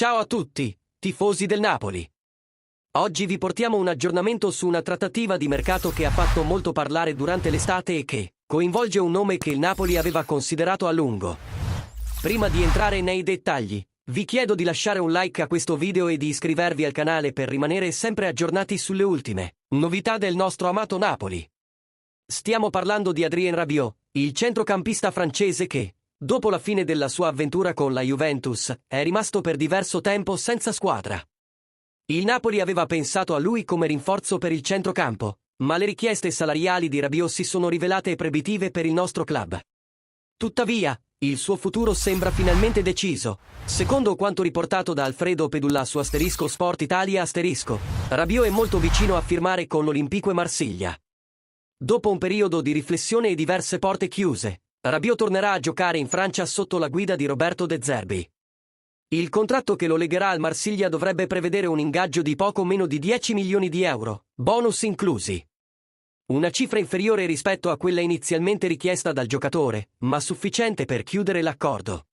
Ciao a tutti, tifosi del Napoli. Oggi vi portiamo un aggiornamento su una trattativa di mercato che ha fatto molto parlare durante l'estate e che coinvolge un nome che il Napoli aveva considerato a lungo. Prima di entrare nei dettagli, vi chiedo di lasciare un like a questo video e di iscrivervi al canale per rimanere sempre aggiornati sulle ultime novità del nostro amato Napoli. Stiamo parlando di Adrien Rabiot, il centrocampista francese che, dopo la fine della sua avventura con la Juventus, è rimasto per diverso tempo senza squadra. Il Napoli aveva pensato a lui come rinforzo per il centrocampo, ma le richieste salariali di Rabiot si sono rivelate proibitive per il nostro club. Tuttavia, il suo futuro sembra finalmente deciso. Secondo quanto riportato da Alfredo Pedulla su Sport Italia Rabiot è molto vicino a firmare con l'Olympique Marsiglia. Dopo un periodo di riflessione e diverse porte chiuse, Rabiot tornerà a giocare in Francia sotto la guida di Roberto De Zerbi. Il contratto che lo legherà al Marsiglia dovrebbe prevedere un ingaggio di poco meno di 10 milioni di euro, bonus inclusi. Una cifra inferiore rispetto a quella inizialmente richiesta dal giocatore, ma sufficiente per chiudere l'accordo.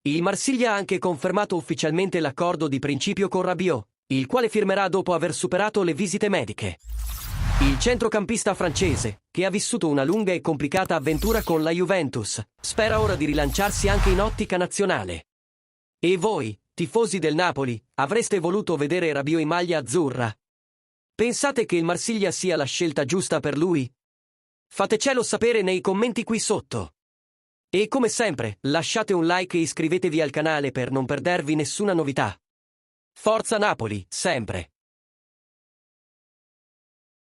Il Marsiglia ha anche confermato ufficialmente l'accordo di principio con Rabiot, il quale firmerà dopo aver superato le visite mediche. Il centrocampista francese, che ha vissuto una lunga e complicata avventura con la Juventus, spera ora di rilanciarsi anche in ottica nazionale. E voi, tifosi del Napoli, avreste voluto vedere Rabiot in maglia azzurra? Pensate che il Marsiglia sia la scelta giusta per lui? Fatecelo sapere nei commenti qui sotto. E come sempre, lasciate un like e iscrivetevi al canale per non perdervi nessuna novità. Forza Napoli, sempre!